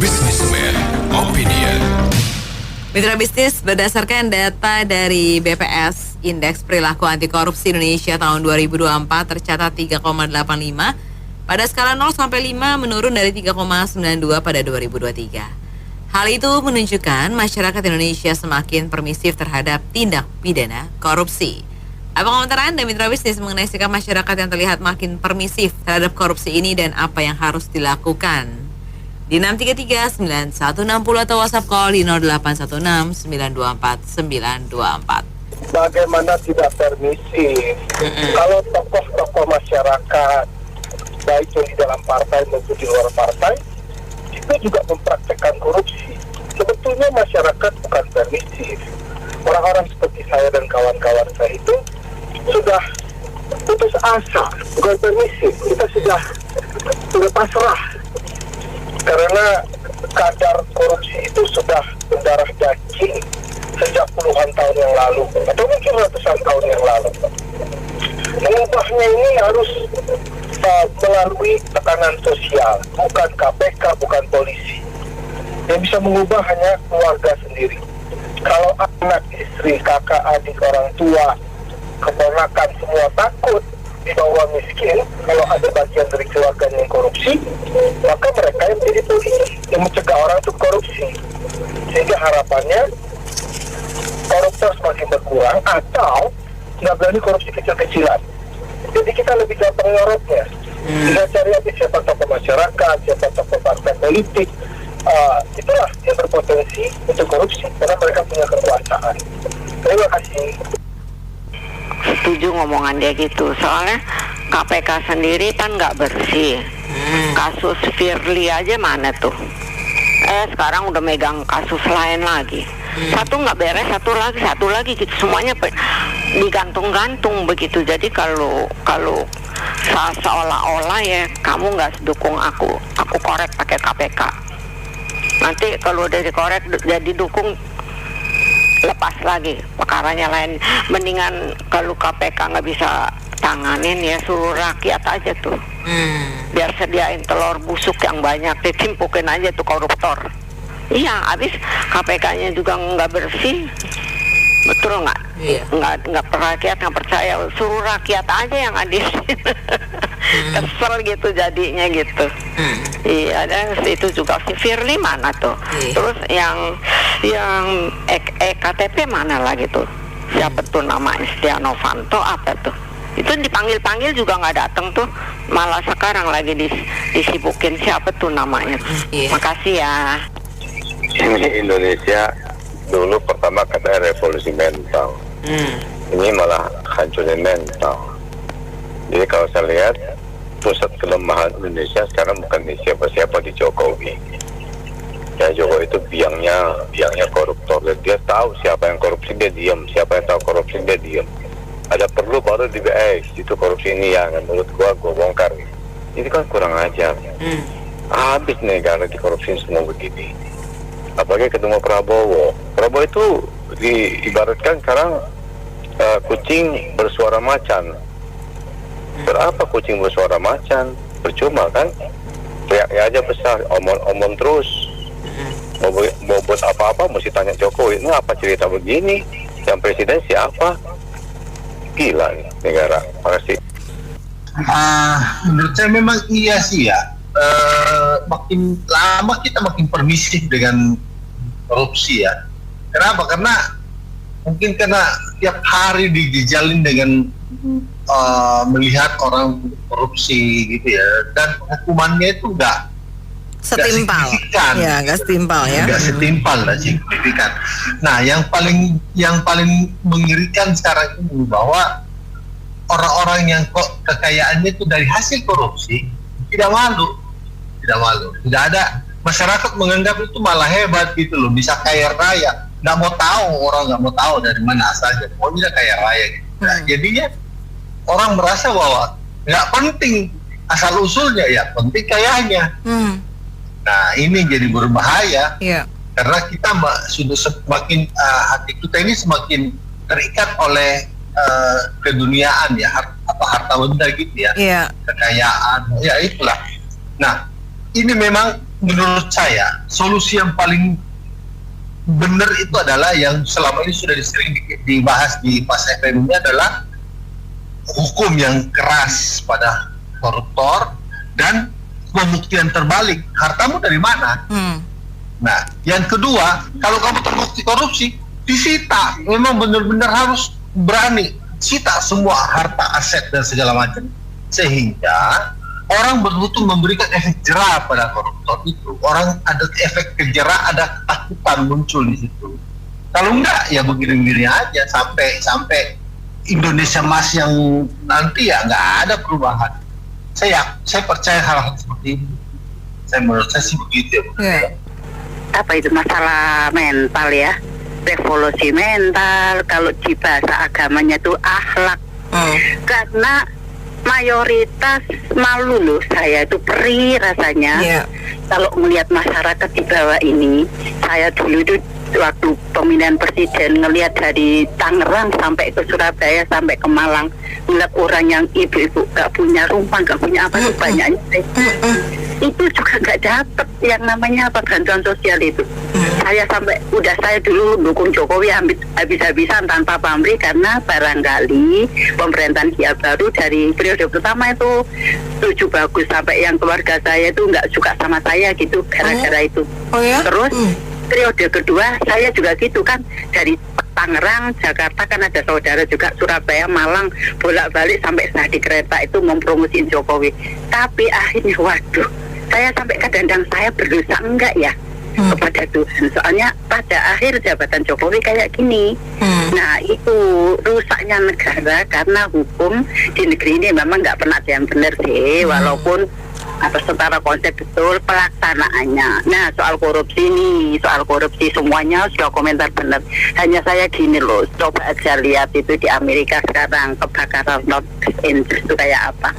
Businessman Opinion. Mitra bisnis, berdasarkan data dari BPS, Indeks Perilaku Anti Korupsi Indonesia tahun 2024 tercatat 3,85, pada skala 0 sampai 5 menurun dari 3,92 pada 2023. Hal itu menunjukkan masyarakat Indonesia semakin permisif terhadap tindak pidana korupsi. Apa komentar Anda mitra bisnis mengenai sikap masyarakat yang terlihat makin permisif terhadap korupsi ini dan apa yang harus dilakukan? Di 633-9160 atau WhatsApp call di 0816-924-924. Bagaimana tidak permisif? Kalau tokoh-tokoh masyarakat, baik yang di dalam partai maupun di luar partai, itu juga mempraktekkan korupsi. Sebetulnya masyarakat bukan permisif. Orang-orang seperti saya dan kawan-kawan saya itu sudah putus asa, bukan permisif. Kita sudah pasrah. Karena kadar korupsi itu sudah mendarah daging sejak puluhan tahun yang lalu atau mungkin ratusan tahun yang lalu. Mengubahnya ini harus melalui tekanan sosial, bukan KPK, bukan polisi. Yang bisa mengubah hanya keluarga sendiri. Kalau anak, istri, kakak, adik, orang tua, keponakan semua takut di bawah miskin, kalau ada bagian dari keluarga yang korupsi, maka mereka yang menjadi polisi yang mencegah orang untuk korupsi. Sehingga harapannya koruptor semakin berkurang atau nggak berani korupsi kecil-kecilan. Jadi kita lebih gampang nyorotnya. Kita cari aja siapa tokoh masyarakat, siapa tokoh partai politik, itulah yang berpotensi untuk korupsi karena mereka punya kekuasaan. Terima kasih. Setuju ngomongan dia gitu, soalnya KPK sendiri kan nggak bersih. Kasus Firly aja mana tuh? Sekarang udah megang kasus lain lagi. Satu nggak beres, satu lagi gitu. Semuanya digantung-gantung begitu. Jadi kalau seolah-olah ya kamu nggak dukung aku korek pakai KPK. Nanti kalau udah dikorek jadi dukung, lepas lagi perkaranya lain. Mendingan kalau KPK nggak bisa tanganin ya suruh rakyat aja tuh. Biar sediain telur busuk yang banyak, ditimpukin aja tuh koruptor. Iya, habis KPK-nya juga nggak bersih, betul nggak? Iya. Nggak rakyat nggak percaya, suruh rakyat aja yang adil. Kesel gitu jadinya gitu. Iya, dan itu juga si Firly mana tuh? Terus yang EKTP mana lagi tuh? Siapa tuh namanya? Setia Novanto apa tuh? Itu dipanggil-panggil juga nggak datang tuh. Malah sekarang lagi disibukin siapa tuh namanya? Makasih ya. Ini Indonesia dulu pertama kata revolusi mental. Ini malah hancurin mental. Jadi kalau saya lihat pusat kelemahan Indonesia sekarang bukan di siapa-siapa, di Jokowi. Ya Jokowi itu biangnya koruptor. Dia tahu siapa yang korupsi dia diam, siapa yang tahu korupsi dia diam. Ada perlu baru di itu korupsi ini ya, menurut gua bongkar. Ini kan kurang ajar. Habis negara dikorupsi semua begini. Apalagi ketemu Prabowo itu diibaratkan sekarang kucing bersuara macan. Berapa kucing bersuara macan? Percuma kan? Teriak aja besar, omong terus. Mau buat apa-apa mesti tanya Jokowi. Ini apa cerita begini? Yang presiden siapa? Gila nih negara. Makasih. Menurut saya memang iya sih ya. Makin lama kita makin permisif dengan korupsi ya. Kenapa? Karena mungkin karena tiap hari dijalin dengan melihat orang korupsi gitu ya, dan hukumannya itu enggak Setimpal. Ya, nggak setimpal ya. Nggak setimpal dan signifikan. Nah, yang paling mengerikan sekarang ini bahwa orang-orang yang kekayaannya itu dari hasil korupsi tidak malu. Tidak ada, masyarakat menganggap itu malah hebat gitu loh, bisa kaya raya. Nggak mau tahu dari mana asalnya, pokoknya kaya raya gitu. Nah, jadinya orang merasa bahwa nggak penting asal usulnya, ya penting kayanya. Nah, ini jadi berbahaya. Karena kita sudah semakin hati kita ini semakin terikat oleh keduniaan ya, atau harta benda gitu ya, kekayaan, ya itulah. Nah, ini memang menurut saya solusi yang paling benar itu adalah yang selama ini sudah sering dibahas di Pas FM ini adalah hukum yang keras pada koruptor dan pembuktian terbalik, hartamu dari mana. Nah, yang kedua, kalau kamu terbukti korupsi, disita. Memang benar-benar harus berani sita semua harta, aset dan segala macam, sehingga orang betul-betul memberikan efek jerah pada koruptor itu. Orang ada efek jerah, ada ketakutan muncul di situ. Kalau enggak, ya begini-begini aja sampai Indonesia Mas yang nanti ya nggak ada perubahan. Saya percaya hal-hal seperti ini. Menurut saya sih begitu. Apa itu masalah mental ya? Revolusi mental, kalau di bahasa agamanya itu akhlak. Karena mayoritas malu loh, saya itu perih rasanya kalau melihat masyarakat di bawah ini. Saya dulu itu waktu pemilihan presiden ngelihat dari Tangerang sampai ke Surabaya sampai ke Malang, ngeliat orang yang ibu-ibu gak punya rumah, gak punya apa itu banyaknya. Itu juga gak dapet yang namanya apa bantuan sosial itu. Saya dulu dukung Jokowi habis-habisan tanpa pamrih, karena barangkali pemerintahan dia baru dari periode pertama itu setuju bagus, sampai yang keluarga saya itu nggak suka sama saya gitu gara-gara itu. Terus periode kedua saya juga gitu kan, dari Tangerang, Jakarta kan ada saudara juga, Surabaya, Malang, bolak-balik sampai saya di kereta itu mempromosiin Jokowi. Tapi akhirnya waduh, saya sampai kadang-kadang saya berdosa enggak ya kepada Tuhan, soalnya pada akhir jabatan Jokowi kayak gini. Nah itu rusaknya negara, karena hukum di negeri ini memang nggak pernah ada yang benar sih, walaupun secara konsep betul pelaksanaannya. Nah soal korupsi semuanya sudah komentar benar. Hanya saya gini loh, coba aja lihat itu di Amerika sekarang kebakaran Los Angeles itu kayak apa.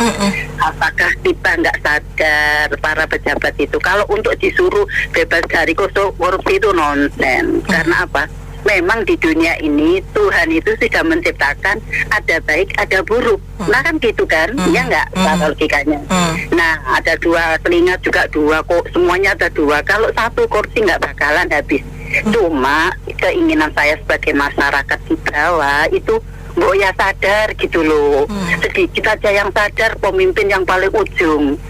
Apakah kita nggak sadar para pejabat itu kalau untuk disuruh bebas dari korupsi itu nonsen. Karena apa? Memang di dunia ini Tuhan itu sudah menciptakan ada baik ada buruk. Nah kan gitu kan, ya nggak logikanya. Nah ada dua telinga juga dua kok, semuanya ada dua. Kalau satu kursi nggak bakalan habis. Cuma keinginan saya sebagai masyarakat di bawah itu ya sadar gitu loh. Sedikit aja yang sadar, pemimpin yang paling ujung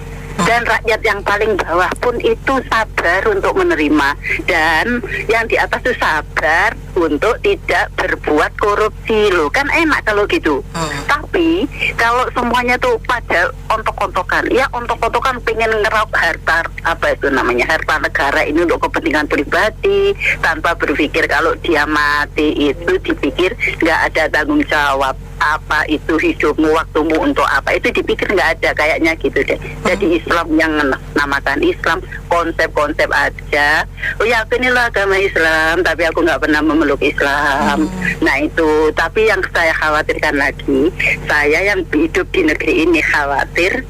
dan rakyat yang paling bawah pun itu sabar untuk menerima, dan yang di atas itu sabar untuk tidak berbuat korupsi loh. Kan enak kalau gitu. Tapi kalau semuanya tuh pada ontok-ontokan, ya ontok-ontokan pengen ngeraup harta, apa itu namanya, harta negara ini untuk kepentingan pribadi, tanpa berpikir kalau dia mati itu dipikir nggak ada tanggung jawab. Apa itu hidupmu, waktumu untuk apa, itu dipikir nggak ada kayaknya gitu deh. Jadi Islam yang namakan Islam konsep-konsep aja. Oh ya aku inilah agama Islam, tapi aku nggak pernah memeluk Islam. Nah itu, tapi yang saya khawatirkan lagi, saya yang hidup di negeri ini khawatir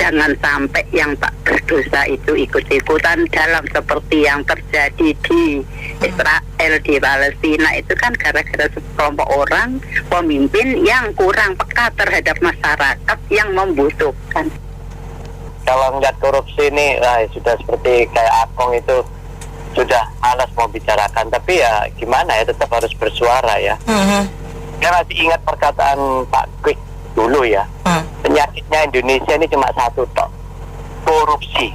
jangan sampai yang tak berdosa itu ikut-ikutan dalam seperti yang terjadi di Israel, di Palestina. Itu kan gara-gara sekelompok orang pemimpin yang kurang peka terhadap masyarakat yang membutuhkan. Kalau melihat korupsi ini sudah seperti kayak Akong itu sudah malas mau bicarakan, tapi ya gimana ya, tetap harus bersuara ya. Saya masih ingat perkataan Pak Kwik dulu ya, penyakitnya Indonesia ini cuma satu tok, korupsi.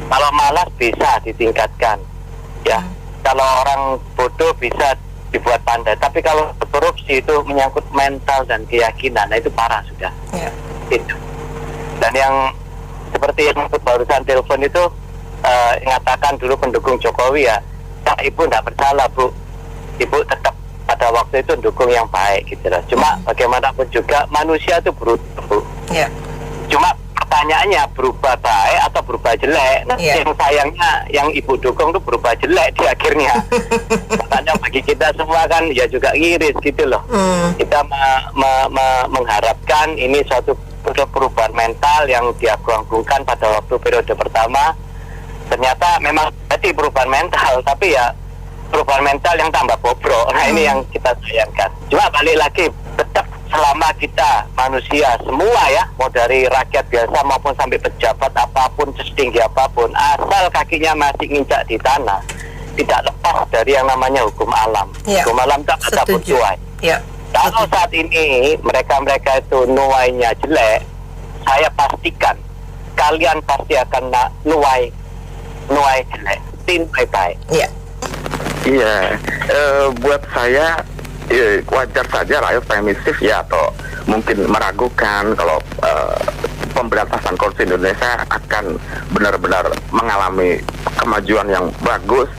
Kalau malas bisa ditingkatkan ya, kalau orang bodoh bisa dibuat pandai, tapi kalau korupsi itu menyangkut mental dan keyakinan, nah itu parah sudah. Itu. Dan yang seperti yang barusan telepon itu mengatakan dulu pendukung Jokowi ya, ibu tidak bersalah Bu, ibu tetap pada waktu itu dukung yang baik gitu loh. Cuma bagaimanapun juga manusia itu berubah. Cuma pertanyaannya berubah baik atau berubah jelek. Nah, yang sayangnya yang ibu dukung itu berubah jelek di akhirnya. Makanya bagi kita semua kan ya juga iris gitu loh. Kita mengharapkan ini suatu perubahan mental yang diagung-agungkan pada waktu periode pertama. Ternyata memang jadi perubahan mental, tapi ya perubahan mental yang tambah bobrok. Nah ini yang kita sayangkan. Cuma balik lagi, tetap selama kita manusia semua ya, mau dari rakyat biasa maupun sampai pejabat apapun, setinggi apapun, asal kakinya masih nginjak di tanah, tidak lepas dari yang namanya hukum alam. Hukum alam tak ada nuai. Kalau saat ini mereka itu nuainya jelek, saya pastikan kalian pasti akan nuai jelek, tin baik-baik. Iya, buat saya wajar saja rakyat pesimistis ya, atau mungkin meragukan kalau pemberantasan korupsi Indonesia akan benar-benar mengalami kemajuan yang bagus,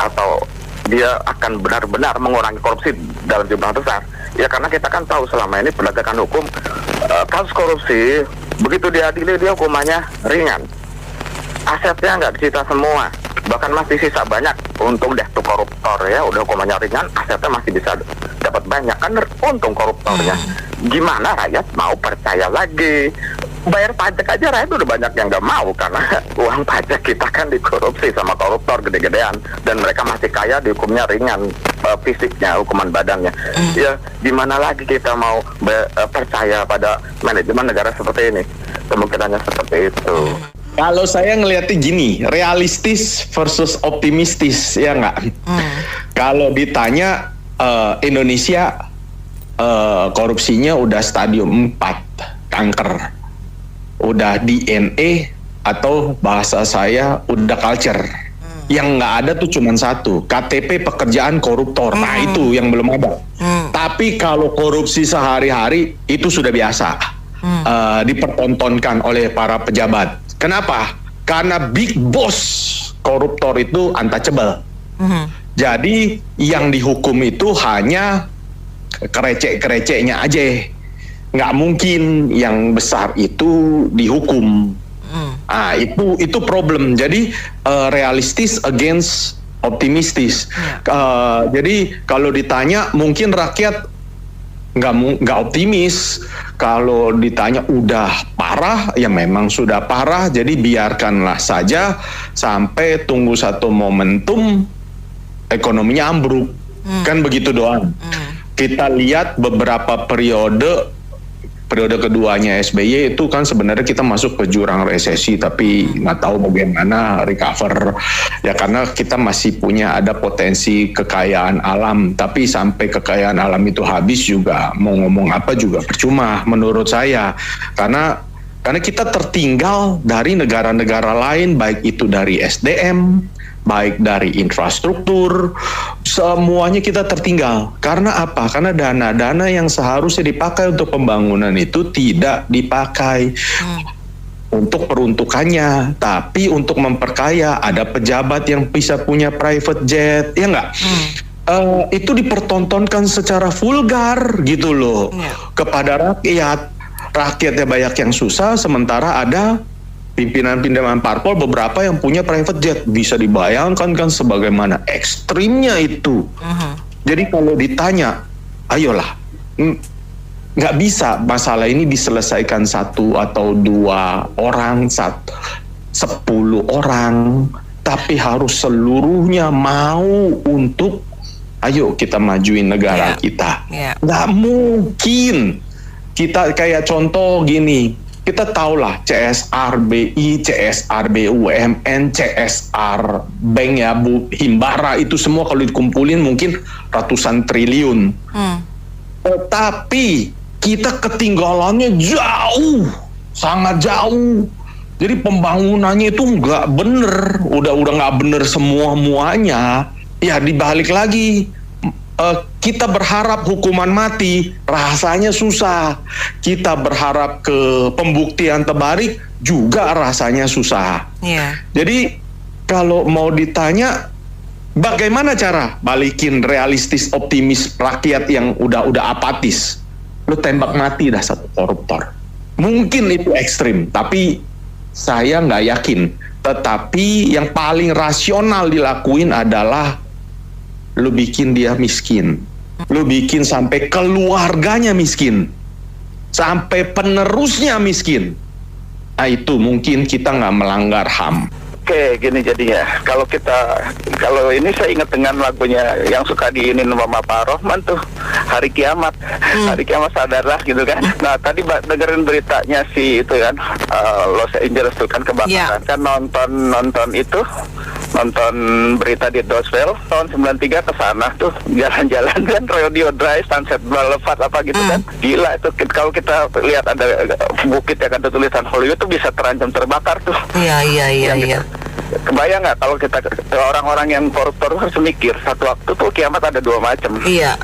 atau dia akan benar-benar mengurangi korupsi dalam jumlah besar. Ya karena kita kan tahu selama ini penegakan hukum kasus korupsi begitu diadili dia hukumannya ringan, asetnya nggak disita semua, bahkan masih sisa banyak. Untung deh tuh koruptor ya, udah hukumannya ringan, asetnya masih bisa dapat banyak, kan untung koruptornya. Gimana rakyat mau percaya lagi? Bayar pajak aja rakyat udah banyak yang nggak mau, karena uang pajak kita kan dikorupsi sama koruptor gede-gedean, dan mereka masih kaya, dihukumnya ringan fisiknya, hukuman badannya. Ya gimana lagi kita mau percaya pada manajemen negara seperti ini? Kemungkinannya seperti itu. Kalau saya ngelihatnya gini, realistis versus optimistis, ya nggak? Kalau ditanya Indonesia korupsinya udah stadium 4, kanker, udah DNA, atau bahasa saya udah culture. Yang nggak ada tuh cuma satu, KTP pekerjaan koruptor. Nah itu yang belum ada. Tapi kalau korupsi sehari-hari itu sudah biasa dipertontonkan oleh para pejabat. Kenapa? Karena big boss koruptor itu untouchable. Jadi yang dihukum itu hanya kerecek-kereceknya aja. Nggak mungkin yang besar itu dihukum. Itu problem. Jadi realistis against optimistis. Jadi kalau ditanya mungkin rakyat nggak optimis. Kalau ditanya udah parah, ya memang sudah parah. Jadi biarkanlah saja sampai tunggu satu momentum ekonominya ambruk. Kan begitu doang. Kita lihat beberapa periode keduanya SBY itu kan sebenarnya kita masuk ke jurang resesi, tapi nggak tahu bagaimana recover ya, karena kita masih punya ada potensi kekayaan alam, tapi sampai kekayaan alam itu habis juga mau ngomong apa juga percuma menurut saya, karena kita tertinggal dari negara-negara lain, baik itu dari SDM, baik dari infrastruktur, semuanya kita tertinggal. Karena apa? Karena dana-dana yang seharusnya dipakai untuk pembangunan itu tidak dipakai untuk peruntukannya, tapi untuk memperkaya. Ada pejabat yang bisa punya private jet, ya nggak? Itu dipertontonkan secara vulgar gitu loh kepada rakyat. Rakyatnya banyak yang susah, sementara ada pimpinan-pimpinan parpol beberapa yang punya private jet. Bisa dibayangkan kan sebagaimana ekstrimnya itu. Jadi kalau ditanya, ayolah, nggak bisa masalah ini diselesaikan 1 atau 2 orang, 10 orang, tapi harus seluruhnya mau untuk ayo kita majuin negara kita. Nggak mungkin. Kita kayak contoh gini, kita tahulah CSR BI, CSR BUMN, CSR Bank ya, Bu Himbara, itu semua kalau dikumpulin mungkin ratusan triliun. Tetapi kita ketinggalannya jauh, sangat jauh. Jadi pembangunannya itu nggak bener, udah nggak bener muanya. Ya dibalik lagi. Kita berharap hukuman mati, rasanya susah. Kita berharap ke pembuktian terbalik, juga rasanya susah. Jadi kalau mau ditanya, bagaimana cara balikin realistis optimis rakyat yang udah apatis? Lu tembak mati dah satu koruptor. Mungkin itu ekstrim, tapi saya nggak yakin. Tetapi yang paling rasional dilakuin adalah lu bikin dia miskin, lu bikin sampai keluarganya miskin, sampai penerusnya miskin. Nah itu mungkin kita nggak melanggar HAM. Oke, gini jadinya, kalau kita Kalau ini saya ingat dengan lagunya yang suka diinin sama Pak Rohman tuh, Hari Kiamat. Hari Kiamat sadarlah gitu kan. Nah tadi dengerin beritanya si itu kan, Los Angeles tuh kan kebakaran. Kan nonton berita di Doswell tahun 93 ke sana tuh, jalan-jalan kan Rodeo Drive, Sunset Boulevard apa gitu kan. Gila itu, kalau kita lihat ada bukit yang ada tulisan Hollywood tuh bisa terancam terbakar tuh. Iya. Kebayang nggak kalau kita orang-orang yang koruptor harus mikir satu waktu tuh kiamat ada dua macam. Iya.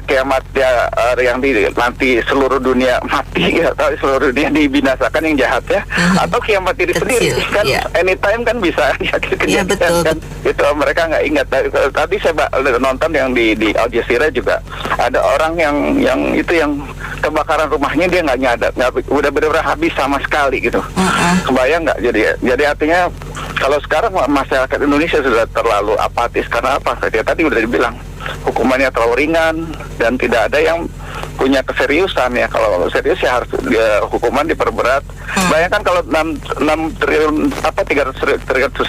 Kiamat ya yang nanti seluruh dunia mati atau seluruh dunia dibinasakan yang jahat ya, atau kiamat diri sendiri kan, anytime kan bisa betul. Kan itu mereka nggak ingat. Tadi saya nonton yang di Al Jazeera juga ada orang yang itu yang kebakaran rumahnya dia nggak nyadar, udah benar-benar habis sama sekali gitu. Kebayang nggak? Jadi artinya kalau sekarang masyarakat Indonesia sudah terlalu apatis karena apa? Tadi udah dibilang hukumannya terlalu ringan dan tidak ada yang punya keseriusan ya. Kalau serius ya harus hukuman diperberat. Bayangkan kalau 6 triliun 300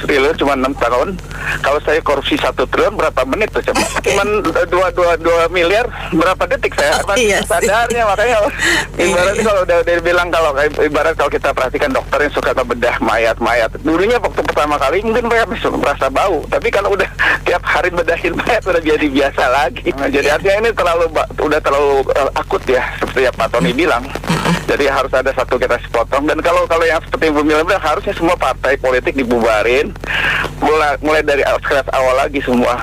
triliun cuma 6 tahun. Kalau saya korupsi 1 triliun berapa menit tuh? Cuma 2 miliar berapa detik saya sadarnya. Makanya ibaratnya kalau udah dibilang, kalau ibarat kalau kita perhatikan dokter yang suka ngebedah mayat-mayat, dulunya waktu pertama kali mungkin mereka merasa bau, tapi kalau udah tiap hari bedahin mayat udah jadi biasa lagi. Jadi artinya ini udah terlalu akut ya, seperti yang Pak Tony bilang. Jadi harus ada satu kita sepotong. Dan kalau yang seperti Bu Mila bilang, harusnya semua partai politik dibubarin, mulai dari scratch awal lagi semua,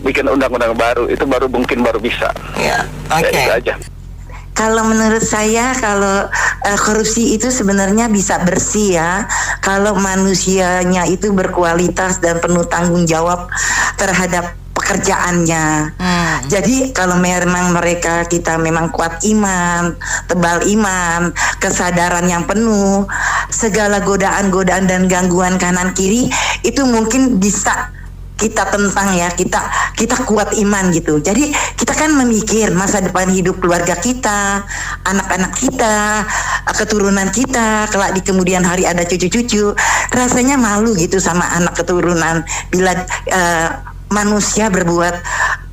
bikin undang-undang baru. Itu mungkin baru bisa. Ya, oke. Itu aja. Kalau menurut saya, kalau korupsi itu sebenarnya bisa bersih ya, kalau manusianya itu berkualitas dan penuh tanggung jawab terhadap pekerjaannya. Jadi kalau memang kita memang kuat iman, tebal iman, kesadaran yang penuh, segala godaan-godaan dan gangguan kanan kiri itu mungkin bisa kita tentang ya, kita kuat iman gitu. Jadi kita kan memikir masa depan hidup keluarga kita, anak-anak kita, keturunan kita, kelak di kemudian hari ada cucu-cucu. Rasanya malu gitu sama anak keturunan bila manusia berbuat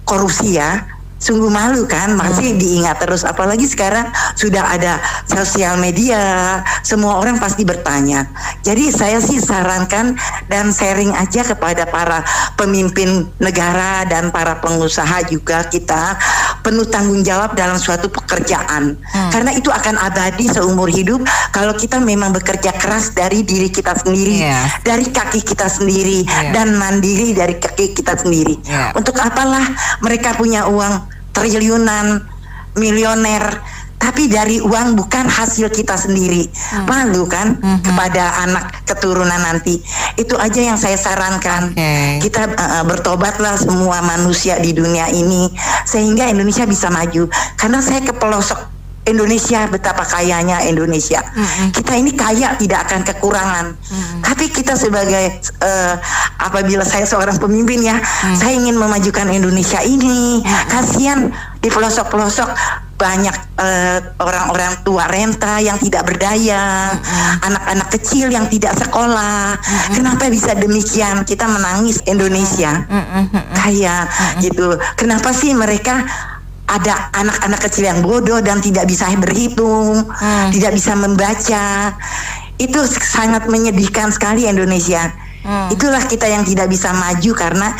korupsi ya. Sungguh malu kan, masih diingat terus. Apalagi sekarang sudah ada sosial media, semua orang pasti bertanya. Jadi saya sih sarankan dan sharing aja kepada para pemimpin negara dan para pengusaha juga, kita penuh tanggung jawab dalam suatu pekerjaan. Karena itu akan abadi seumur hidup kalau kita memang bekerja keras dari diri kita sendiri, dari kaki kita sendiri, dan mandiri dari kaki kita sendiri. Untuk apalah mereka punya uang triliunan, milioner, tapi dari uang bukan hasil kita sendiri. Malu kan kepada anak keturunan nanti. Itu aja yang saya sarankan. Kita bertobatlah semua manusia di dunia ini sehingga Indonesia bisa maju. Karena saya ke pelosok Indonesia, betapa kayanya Indonesia. Kita ini kaya, tidak akan kekurangan. Tapi kita sebagai apabila saya seorang pemimpin ya, saya ingin memajukan Indonesia ini. Kasihan di pelosok-pelosok banyak orang-orang tua renta yang tidak berdaya, anak-anak kecil yang tidak sekolah. Kenapa bisa demikian? Kita menangis Indonesia kaya gitu. Kenapa sih mereka ada anak-anak kecil yang bodoh dan tidak bisa berhitung, tidak bisa membaca. Itu sangat menyedihkan sekali Indonesia. Itulah kita yang tidak bisa maju karena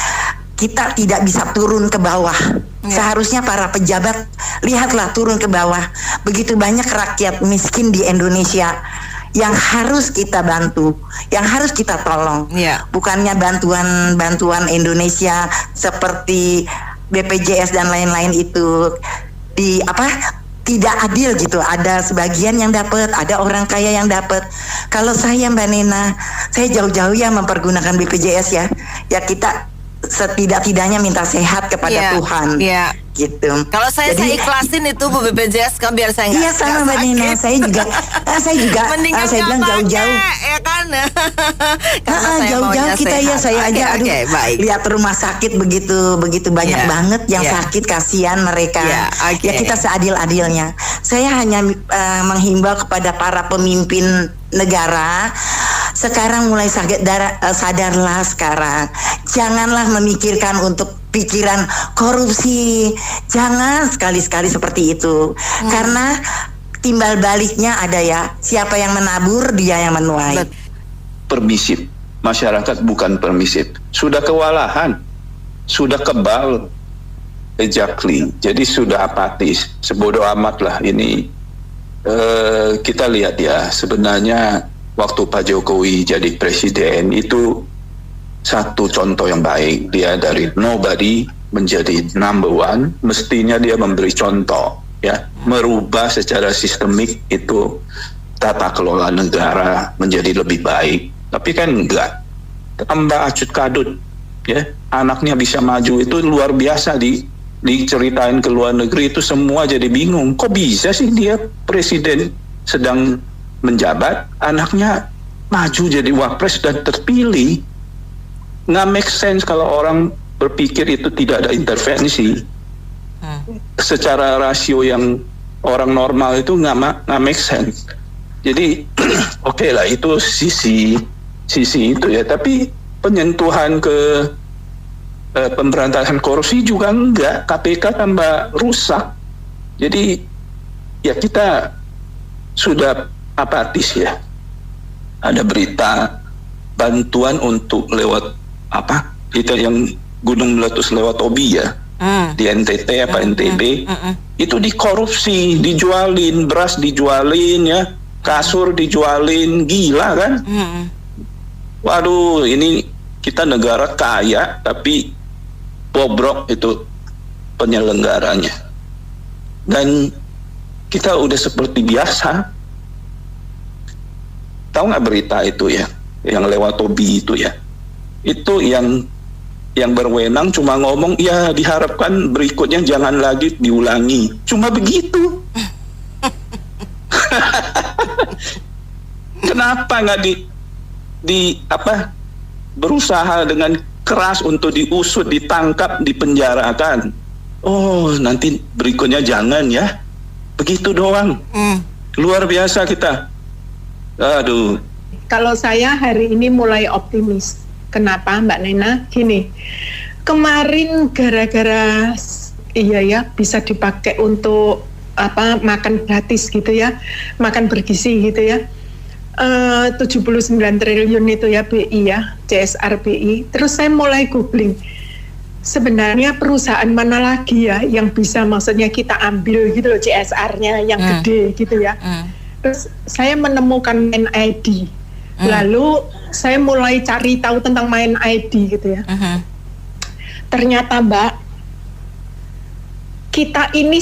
kita tidak bisa turun ke bawah. Seharusnya para pejabat lihatlah turun ke bawah. Begitu banyak rakyat miskin di Indonesia yang harus kita bantu, yang harus kita tolong. Bukannya bantuan Indonesia seperti BPJS dan lain-lain itu tidak adil gitu. Ada sebagian yang dapat, ada orang kaya yang dapat. Kalau saya Mbak Nena, saya jauh-jauh ya mempergunakan BPJS ya. Ya kita setidak-tidaknya minta sehat kepada Tuhan. Gitu. Kalau saya ikhlasin itu Bu BPJS kan biar saya nggak. Iya sama Mbak Nina, saya juga saya bilang jauh-jauh. Ya kan. Jauh-jauh kita sehat. Saya aja lihat rumah sakit begitu banyak banget yang sakit, kasihan mereka. Ya kita seadil-adilnya. Saya hanya menghimbau kepada para pemimpin negara, sekarang mulai sadarlah sekarang. janganlah memikirkan untuk pikiran korupsi. Jangan sekali-sekali seperti itu. Karena timbal baliknya ada ya, siapa yang menabur dia yang menuai. Permisif, masyarakat bukan permisif. Sudah kewalahan, sudah kebal, exactly. Jadi sudah apatis, sebodoh amat lah ini. Kita lihat ya, sebenarnya waktu Pak Jokowi jadi presiden itu satu contoh yang baik. Dia dari nobody menjadi number one, mestinya dia memberi contoh, ya, merubah secara sistemik itu tata kelola negara menjadi lebih baik. Tapi kan enggak, tambah acut kadut, ya, anaknya bisa maju itu luar biasa. Diceritain ke luar negeri itu semua jadi bingung, kok bisa sih dia presiden sedang menjabat, anaknya maju jadi wapres dan terpilih. Nggak make sense kalau orang berpikir itu tidak ada intervensi. Secara rasio yang orang normal itu nggak make sense. Jadi oke lah, itu sisi itu ya, tapi penyentuhan ke pemberantasan korupsi juga enggak, KPK tambah rusak. Jadi ya kita sudah apatis ya. Ada berita bantuan untuk lewat apa? Itu yang gunung meletus lewat Obi ya. Di NTT apa NTB. Itu dikorupsi, dijualin, beras dijualin ya, kasur dijualin, gila kan? Waduh, ini kita negara kaya tapi bobrok itu penyelenggaranya. Dan kita udah seperti biasa. Tahu nggak berita itu ya, yang lewat Tobi itu ya? Itu yang berwenang cuma ngomong, ya diharapkan berikutnya jangan lagi diulangi. Cuma begitu. Kenapa nggak berusaha dengan keras untuk diusut, ditangkap, dipenjarakan? Oh, nanti berikutnya jangan ya. Begitu doang. Luar biasa kita. Aduh. Kalau saya hari ini mulai optimis. Kenapa Mbak Nena? Gini, kemarin gara-gara bisa dipakai untuk makan gratis gitu ya, makan bergizi gitu ya. 79 triliun itu ya BI ya, CSR BI. Terus saya mulai googling, sebenarnya perusahaan mana lagi ya yang bisa maksudnya kita ambil gitu loh CSR-nya yang gede gitu ya. Terus saya menemukan Main ID. Lalu saya mulai cari tahu tentang Main ID gitu ya. Ternyata Mbak, kita ini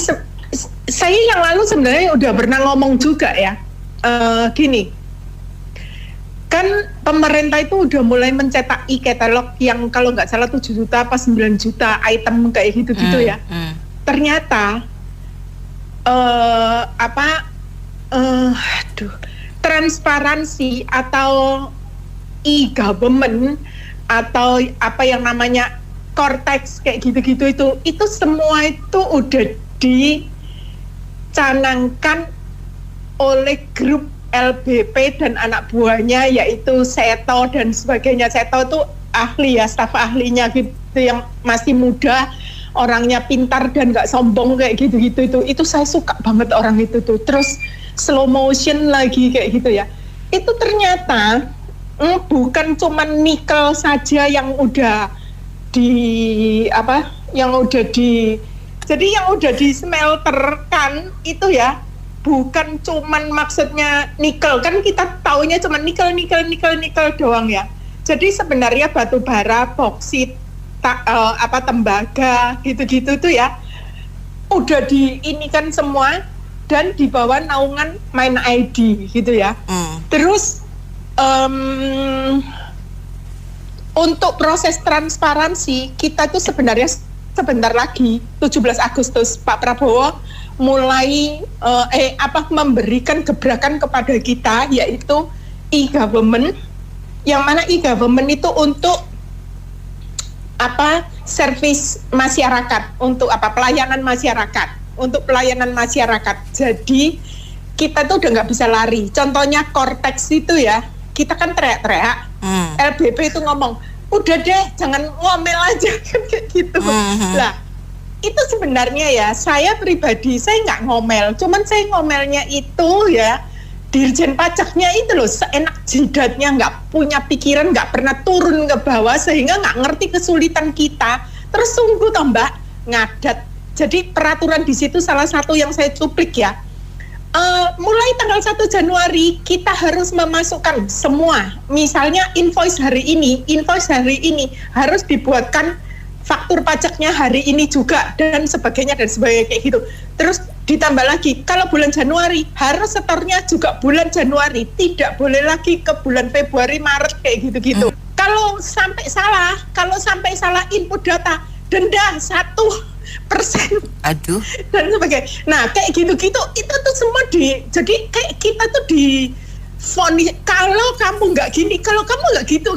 saya yang lalu sebenarnya udah pernah ngomong juga ya. Gini, kan pemerintah itu udah mulai mencetak e-katalog yang kalau nggak salah 7 juta apa 9 juta item kayak gitu-gitu ya. Ternyata transparansi atau e-government atau apa yang namanya Cortex kayak gitu-gitu itu semua itu udah dicanangkan oleh grup LBP dan anak buahnya yaitu Seto dan sebagainya. Seto itu ahli ya, staf ahlinya gitu yang masih muda, orangnya pintar dan nggak sombong kayak gitu-gitu itu saya suka banget orang itu tuh. Terus slow motion lagi kayak gitu ya. Itu ternyata bukan cuma nikel saja yang udah jadi yang udah di smelterkan itu ya. Bukan cuman maksudnya nikel, kan kita taunya cuma nikel doang ya. Jadi sebenarnya batu bara, boksit, tembaga gitu-gitu tuh ya udah diinikan semua dan di bawah naungan Main ID gitu ya. Terus untuk proses transparansi kita tuh sebenarnya sebentar lagi 17 Agustus Pak Prabowo mulai memberikan gebrakan kepada kita yaitu e-government, yang mana e-government itu untuk servis masyarakat, untuk pelayanan masyarakat. Jadi kita tuh udah nggak bisa lari. Contohnya Cortex itu ya, kita kan teriak-teriak. LBP itu ngomong, udah deh jangan ngomel aja kan kayak gitu. Lah itu sebenarnya ya saya pribadi saya nggak ngomel, cuman saya ngomelnya itu ya Dirjen Pajaknya itu loh seenak jidatnya, nggak punya pikiran, nggak pernah turun ke bawah sehingga nggak ngerti kesulitan kita. Terus sungguh toh Mbak ngadat. Jadi peraturan di situ salah satu yang saya cuplik ya. Mulai tanggal 1 Januari kita harus memasukkan semua, misalnya invoice hari ini harus dibuatkan faktur pajaknya hari ini juga dan sebagainya kayak gitu. Terus ditambah lagi kalau bulan Januari harus setornya juga bulan Januari, tidak boleh lagi ke bulan Februari, Maret kayak gitu-gitu. Kalau sampai salah input data denda 1% dan sebagainya. Nah kayak gitu-gitu itu tuh semua jadi kayak kita tuh di vonis kalau kamu nggak gini, kalau kamu nggak gitu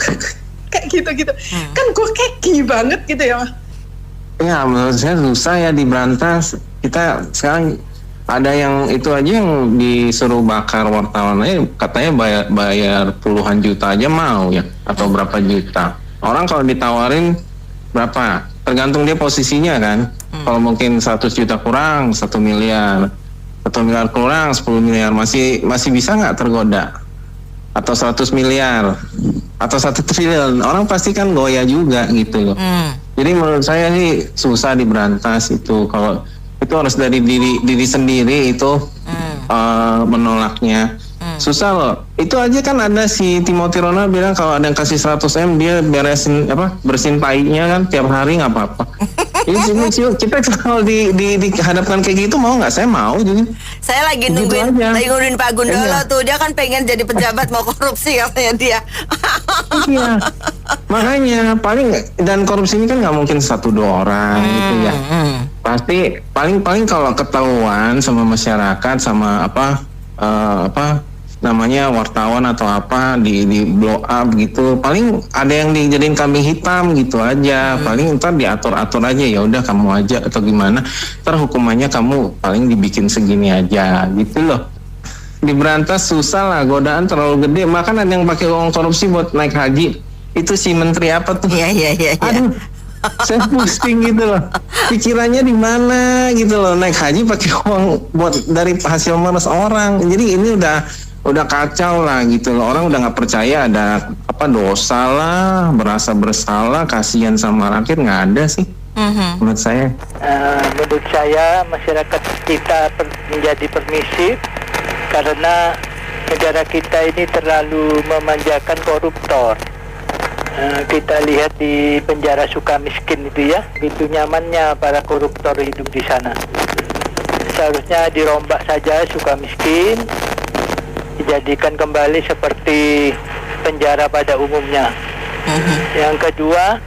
kayak gitu-gitu. Kan gue keki banget gitu ya. Ya menurut saya susah ya diberantas. Kita sekarang ada yang itu aja yang disuruh bakar wartawan aja katanya bayar puluhan juta aja mau ya, atau berapa juta. Orang kalau ditawarin berapa? Tergantung dia posisinya kan. Kalau mungkin 100 juta kurang 1 miliar, 1 miliar kurang 10 miliar masih bisa nggak tergoda? Atau 100 miliar atau 1 triliun, orang pasti kan goyah juga gitu loh. Jadi menurut saya sih susah diberantas itu. Kalau itu harus dari diri sendiri itu menolaknya. Susah loh. Itu aja kan ada si Timothy Ronald bilang kalau ada yang kasih 100M dia bersihin painya kan tiap hari nggak apa-apa. Kita kalau dihadapkan kayak gitu mau nggak? Saya mau jadi. Saya lagi nungguin Pak Gundolo tuh, dia kan pengen jadi pejabat mau korupsi katanya dia. Iya. Makanya dan korupsi ini kan nggak mungkin 1-2 orang gitu ya. Pasti paling kalau ketahuan sama masyarakat sama namanya wartawan atau apa di blow up gitu, paling ada yang dijadiin kambing hitam gitu aja. Paling ntar diatur-atur aja, ya udah kamu aja atau gimana, ntar hukumannya kamu paling dibikin segini aja gitu loh. Diberantas susah lah, godaan terlalu gede. Makan ada yang pakai uang korupsi buat naik haji. Itu si menteri apa tuh? Iya. Aduh, saya pusing gitu loh. Pikirannya di mana gitu loh, naik haji pakai uang buat dari hasil meres orang. Jadi ini udah kacau lah gitu loh. Orang udah nggak percaya ada dosa lah, merasa bersalah, kasihan sama rakyat, nggak ada sih. Menurut saya. Menurut saya masyarakat kita menjadi permisif karena negara kita ini terlalu memanjakan koruptor. Kita lihat di penjara Sukamiskin itu ya, begitu nyamannya para koruptor hidup di sana. Seharusnya dirombak saja Sukamiskin, dijadikan kembali seperti penjara pada umumnya. Yang kedua,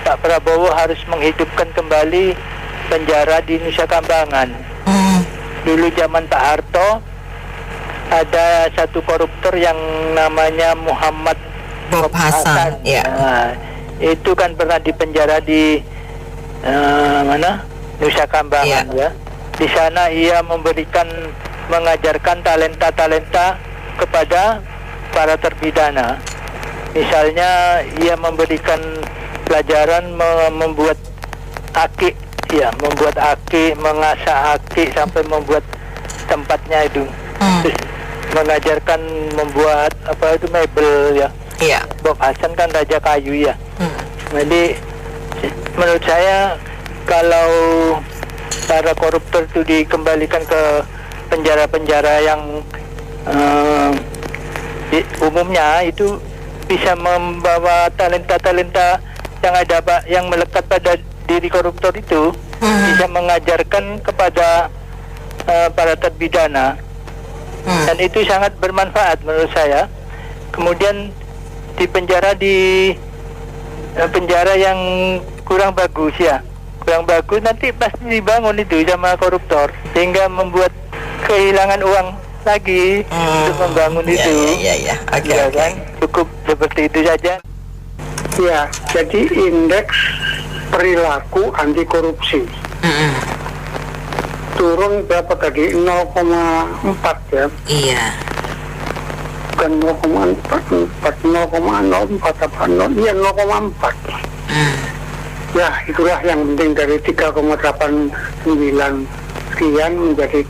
Pak Prabowo harus menghidupkan kembali penjara di Nusa Kambangan. Dulu zaman Pak Harto ada satu koruptor yang namanya Muhammad Bob Hasan. Ya. Nah, itu kan pernah dipenjara di Nusa Kambangan ya. Di sana ia mengajarkan talenta-talenta kepada para terpidana. Misalnya ia memberikan pelajaran membuat aki, mengasah aki sampai membuat tempatnya itu. Terus mengajarkan membuat mebel ya. Iya. Bob Hasan kan raja kayu ya. Jadi menurut saya kalau para koruptor itu dikembalikan ke penjara-penjara yang umumnya itu bisa membawa talenta-talenta yang melekat pada diri koruptor itu, bisa mengajarkan kepada para terpidana, dan itu sangat bermanfaat menurut saya. Kemudian di penjara yang kurang bagus nanti pasti dibangun itu sama koruptor sehingga membuat kehilangan uang lagi untuk membangun itu. Oke. Kan? Cukup seperti itu saja. Ya, jadi indeks perilaku anti korupsi turun berapa tadi? 0,4 ya. Iya. bukan 0,04 apa 0,4. Ya itulah yang penting, dari 3,89 sekian menjadi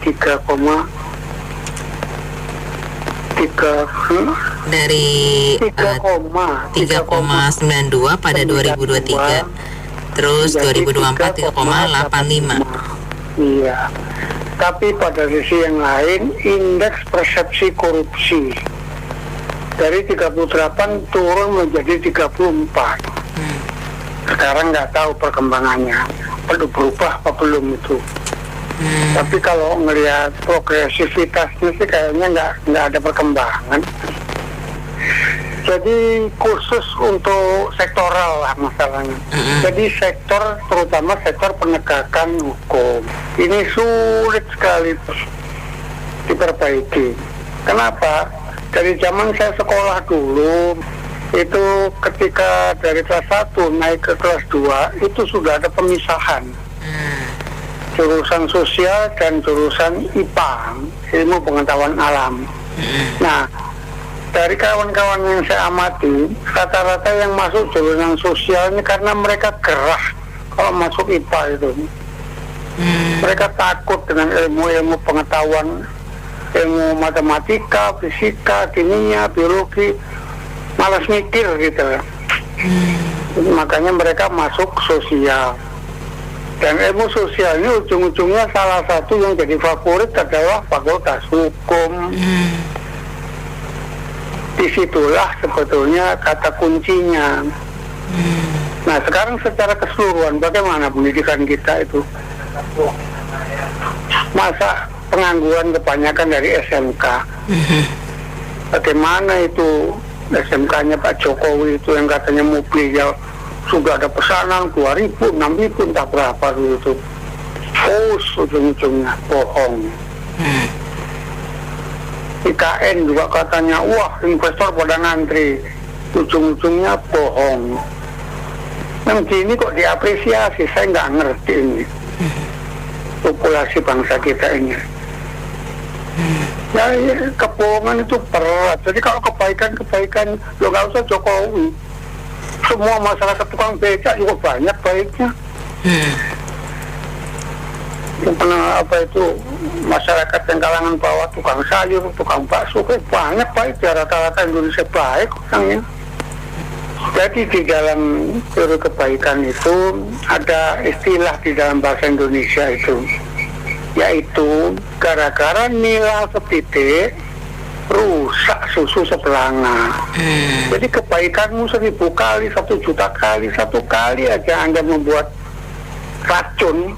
dari 3,92 pada 2023, terus 2024 3,85. Iya. Tapi pada sisi yang lain, indeks persepsi korupsi dari 38 turun menjadi 34. Sekarang nggak tahu perkembangannya, perlu berubah apa belum itu. Tapi kalau ngelihat progresivitasnya sih kayaknya nggak ada perkembangan. Jadi khusus untuk sektoral lah masalahnya. Jadi sektor, terutama sektor penegakan hukum, ini sulit sekali diperbaiki. Kenapa? Dari zaman saya sekolah dulu, itu ketika dari kelas 1 naik ke kelas 2, itu sudah ada pemisahan. Jurusan sosial dan jurusan IPA, ilmu pengetahuan alam. Nah, dari kawan-kawan yang saya amati, rata-rata yang masuk jurusan sosial ini karena mereka gerah kalau masuk IPA itu. Mereka takut dengan ilmu-ilmu pengetahuan, ilmu matematika, fisika, kimia, biologi, malas mikir gitu. Makanya mereka masuk sosial. Dan ilmu sosial ini ujung-ujungnya salah satu yang jadi favorit adalah fakultas hukum. Disitulah sebetulnya kata kuncinya. Nah sekarang secara keseluruhan bagaimana pendidikan kita itu? Masa pengangguran kebanyakan dari SMK? Bagaimana itu SMK-nya Pak Jokowi itu yang katanya mobilnya sudah ada pesanan 2.000, 6.000, entah berapa dulu itu. Ujung-ujungnya bohong. IKN juga katanya, wah investor pada ngantri. Ujung-ujungnya bohong. Yang gini kok diapresiasi, saya nggak ngerti ini. Populasi bangsa kita ini. Ya, kebohongan itu berat. Jadi kalau kebaikan, lo nggak usah Jokowi. Semua masyarakat tukang becak juga banyak baiknya. Yang pernah masyarakat yang kalangan bawah, tukang sayur, tukang bakso, banyak baik. Rata-rata Indonesia baik orangnya. Jadi di dalam teori kebaikan itu ada istilah di dalam bahasa Indonesia itu, yaitu gara-gara nilai setitik rusak susu sebelanga. Jadi kebaikanmu 1000 kali, 1 juta kali, 1 kali aja Anda membuat racun,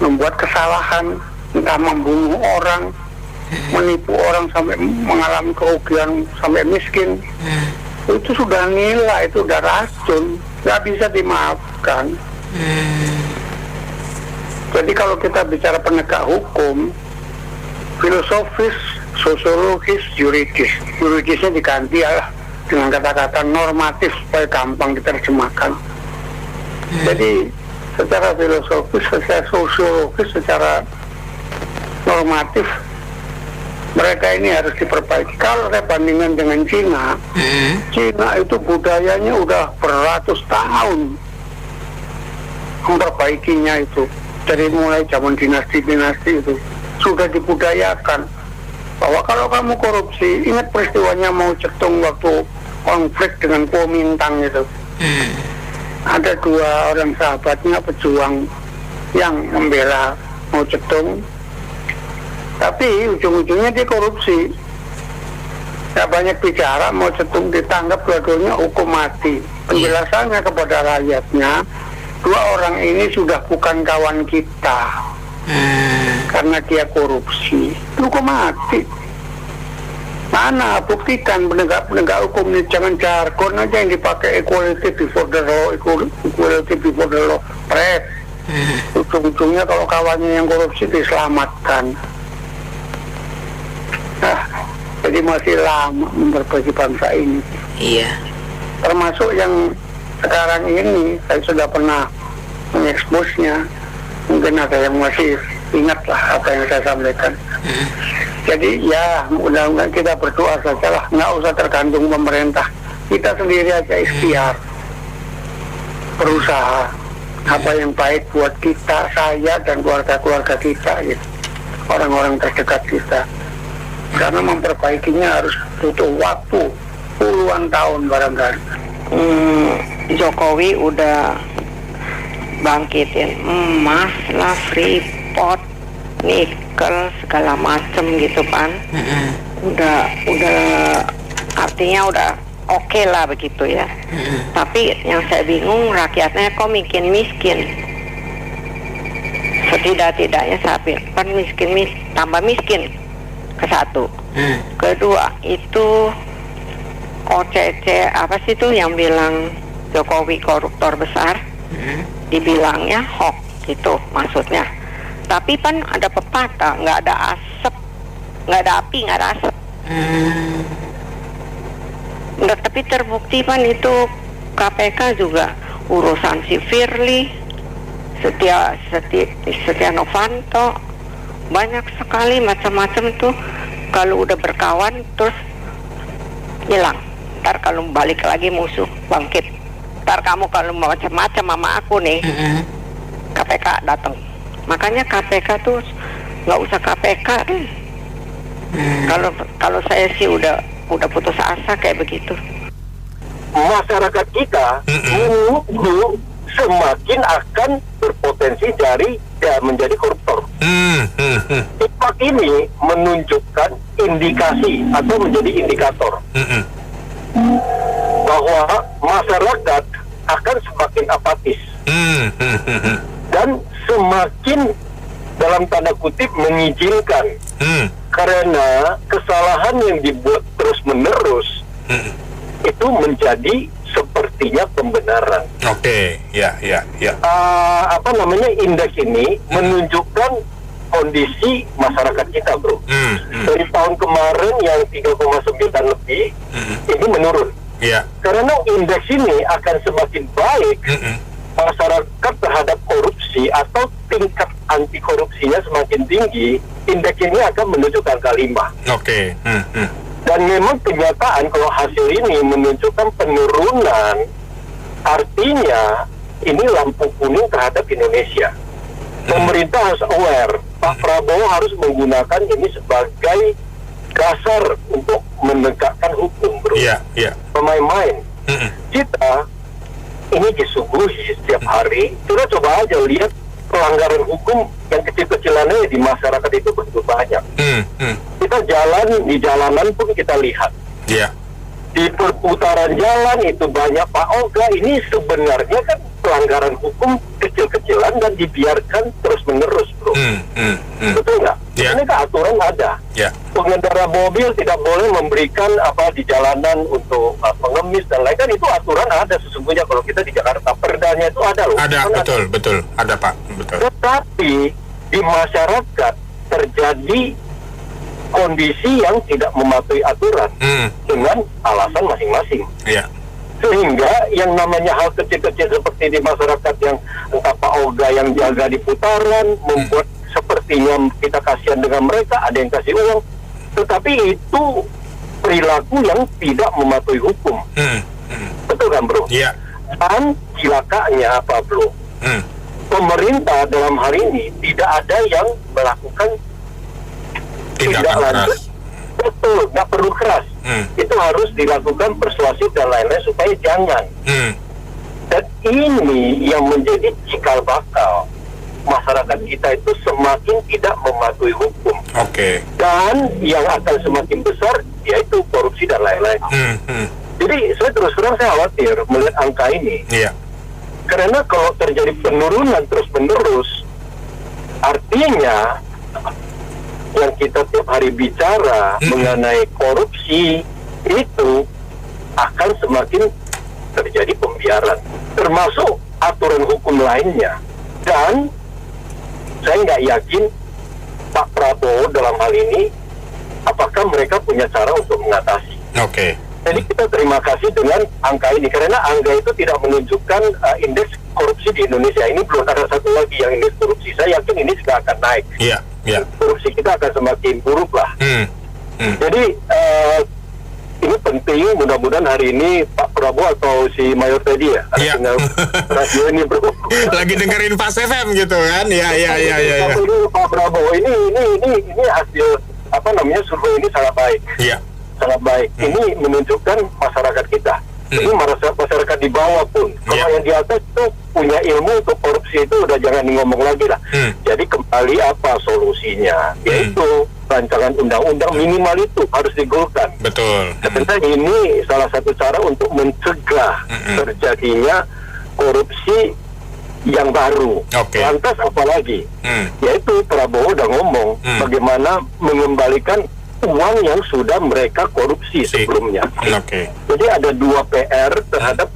membuat kesalahan, entah membunuh orang, menipu orang sampai mengalami kerugian sampai miskin, itu sudah nilai, itu sudah racun, nggak bisa dimaafkan. Jadi kalau kita bicara penegak hukum, filosofis, sosiologis, yuridisnya diganti ya dengan kata-kata normatif supaya gampang diterjemahkan. Jadi secara filosofis, secara sosiologis, secara normatif mereka ini harus diperbaiki. Kalau saya bandingkan dengan Cina, Cina itu budayanya udah beratus tahun memperbaikinya itu. Dari mulai zaman dinasti-dinasti itu sudah dibudayakan bahwa kalau kamu korupsi, ingat peristiwanya Mao Zedong waktu konflik dengan Kuomintang itu. Ada 2 orang sahabatnya pejuang yang membela Mao Zedong, tapi ujung-ujungnya dia korupsi. Gak banyak bicara, Mao Zedong ditangkap, dua-duanya hukum mati. Penjelasannya kepada rakyatnya, 2 orang ini sudah bukan kawan kita karena dia korupsi, hukum mati. Mana buktikan penegak hukum ini, jangan jargon aja yang dipakai equality before the law, equality before the law, pres. Ujung-ujungnya kalau kawannya yang korupsi diselamatkan. Jadi masih lama memperbaiki bangsa ini. Iya. Termasuk yang sekarang ini, saya sudah pernah mengeksposnya. Mungkin ada yang masih ingat lah apa yang saya sampaikan. Jadi ya mudah-mudahan kita berdoa sajalah, nggak usah tergantung pemerintah, kita sendiri aja ikhtiar berusaha apa yang baik buat kita, saya dan keluarga-keluarga kita gitu, orang-orang terdekat kita, karena memperbaikinya harus butuh waktu puluhan tahun barangkali. Jokowi udah bangkitin emas lah, Freeport, nikel segala macem gitu kan. Udah artinya udah oke lah begitu ya. Tapi yang saya bingung, rakyatnya kok makin miskin. Setidak-tidaknya saya pikir miskin tambah miskin ke satu. Kedua itu OCC apa sih tuh yang bilang Jokowi koruptor besar, dibilangnya hoax gitu maksudnya. Tapi kan ada pepatah, nggak ada asap, nggak ada api, nggak ada asap. Nggak, tapi terbukti kan itu KPK juga urusan si Firly, Setia Novanto, banyak sekali macam-macam tuh. Kalau udah berkawan terus hilang. Ntar kalau balik lagi musuh bangkit. Ntar kamu kalau macam-macam sama aku nih, KPK datang. Makanya KPK tuh nggak usah KPK. Kalau saya sih udah putus asa kayak begitu. Masyarakat kita menuju semakin akan berpotensi menjadi koruptor. TikTok ini menunjukkan indikasi atau menjadi indikator bahwa masyarakat akan semakin apatis dan semakin dalam tanda kutip mengizinkan karena kesalahan yang dibuat terus-menerus itu menjadi sepertinya pembenaran. Indeks ini menunjukkan kondisi masyarakat kita, bro. Dari tahun kemarin yang 3,9 lebih ini menurun. Karena indeks ini akan semakin baik, masyarakat terhadap korupsi atau tingkat anti korupsinya semakin tinggi, indeks ini akan menuju ke angka 5. Dan memang kenyataan kalau hasil ini menunjukkan penurunan, artinya ini lampu kuning terhadap Indonesia. Pemerintah harus aware, Pak Prabowo harus menggunakan ini sebagai dasar untuk menegakkan hukum, bro. Pemain-main. Kita ini disuguhi setiap hari. Kita coba aja lihat pelanggaran hukum yang kecil-kecilannya di masyarakat itu begitu banyak. Kita jalan di jalanan pun kita lihat. Di perputaran jalan itu banyak Pak Oga. Ini sebenarnya kan pelanggaran hukum kecil-kecilan dan dibiarkan terus-menerus, bro. Betul nggak? Ini kan aturan ada. Pengendara mobil tidak boleh memberikan di jalanan untuk pengemis dan lain, kan itu aturan ada sesungguhnya. Kalau kita di Jakarta perdanya itu ada loh. Betul, ada Pak. Betul. Tetapi di masyarakat terjadi kondisi yang tidak mematuhi aturan dengan alasan masing-masing. Sehingga yang namanya hal kecil-kecil seperti di masyarakat yang entah Pak Oga yang jaga di putaran membuat sepertinya kita kasihan dengan mereka, ada yang kasih uang, tetapi itu perilaku yang tidak mematuhi hukum. Betul kan, bro? Dan cilakanya apa, bro? Pemerintah dalam hari ini tidak ada yang melakukan tidak lanjut. Betul, nggak perlu keras. Itu harus dilakukan persuasif dan lain-lain supaya jangan. Dan ini yang menjadi cikal bakal masyarakat kita itu semakin tidak mematuhi hukum. Dan yang akan semakin besar yaitu korupsi dan lain-lain. Jadi saya terus terang saya khawatir melihat angka ini. Karena kalau terjadi penurunan terus-menerus, artinya yang kita tiap hari bicara mengenai korupsi itu akan semakin terjadi pembiaran, termasuk aturan hukum lainnya. Dan saya nggak yakin Pak Prabowo dalam hal ini apakah mereka punya cara untuk mengatasi. Jadi kita terima kasih dengan angka ini, karena angka itu tidak menunjukkan indeks korupsi di Indonesia. Ini belum ada satu lagi yang indeks korupsi. Saya yakin ini juga akan naik. korupsi kita akan semakin buruk lah. Jadi ini penting, mudah-mudahan hari ini Pak Prabowo atau si Mayor tadi ya, radio ini bro, lagi dengerin Pas FM gitu kan? Ya. Pak Prabowo ini hasil survei ini sangat baik. Sangat baik. Ini menunjukkan masyarakat kita. Ini masyarakat di bawah pun, kalau yang di atas itu punya ilmu untuk korupsi itu udah jangan ngomong lagi lah. Jadi kembali apa solusinya? Yaitu rancangan undang-undang minimal itu harus digolkan. Betul. Karena ini salah satu cara untuk mencegah terjadinya korupsi yang baru. Lantas apalagi? Yaitu Prabowo udah ngomong bagaimana mengembalikan uang yang sudah mereka korupsi sebelumnya. Jadi ada 2 PR terhadap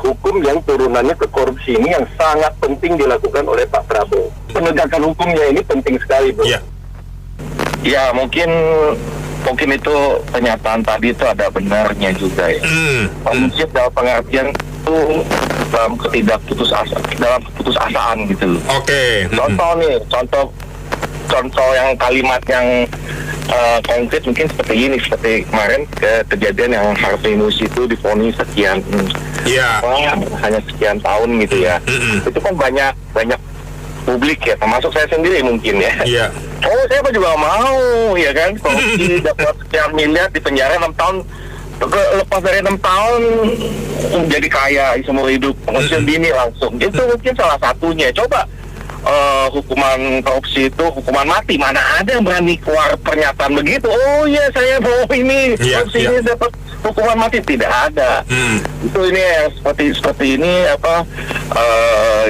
hukum yang turunannya ke korupsi ini yang sangat penting dilakukan oleh Pak Prabowo. Penegakan hukumnya ini penting sekali, bro. Ya mungkin itu pernyataan tadi itu ada benarnya juga ya. Prinsip dalam pengertian itu dalam keputusasaan gitu loh. Contoh yang kalimat yang konkret mungkin seperti kemarin kejadian yang Harvey Musi itu divonis sekian hanya sekian tahun gitu ya. Itu kan banyak publik ya, termasuk saya sendiri mungkin ya. Saya juga mau ya kan, korupsi dapat sekian miliar di penjara 6 tahun, lepas dari 6 tahun jadi kaya seumur hidup, pensiun dini langsung. Itu mungkin salah satunya. Coba hukuman korupsi itu hukuman mati, mana ada yang berani keluar pernyataan begitu? Oh iya saya mau ini korupsi ini dapat hukuman mati, tidak ada. Itu ini yang seperti ini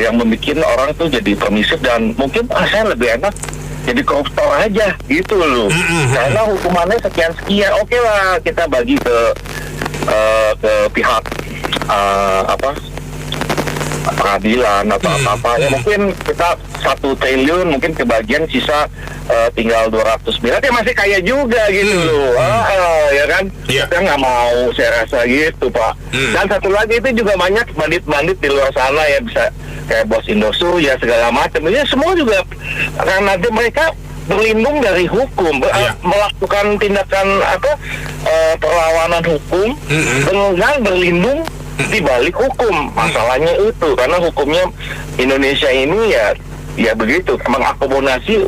yang membuat orang tuh jadi permisif dan mungkin saya lebih enak jadi koruptor aja gitu loh. Karena hukumannya sekian oke lah kita bagi ke pihak peradilan atau apa ya, mungkin kita 1 triliun mungkin kebagian sisa tinggal 200 miliar ya masih kaya juga gitu loh. Ya kan kita nggak mau, saya rasa gitu Pak. Dan satu lagi itu juga banyak bandit-bandit di luar sana ya, bisa kayak bos Indosu ya segala macam ya, semua juga karena mereka berlindung dari hukum, melakukan tindakan perlawanan hukum dengan berlindung di balik hukum. Masalahnya itu karena hukumnya Indonesia ini ya begitu mengakomodasi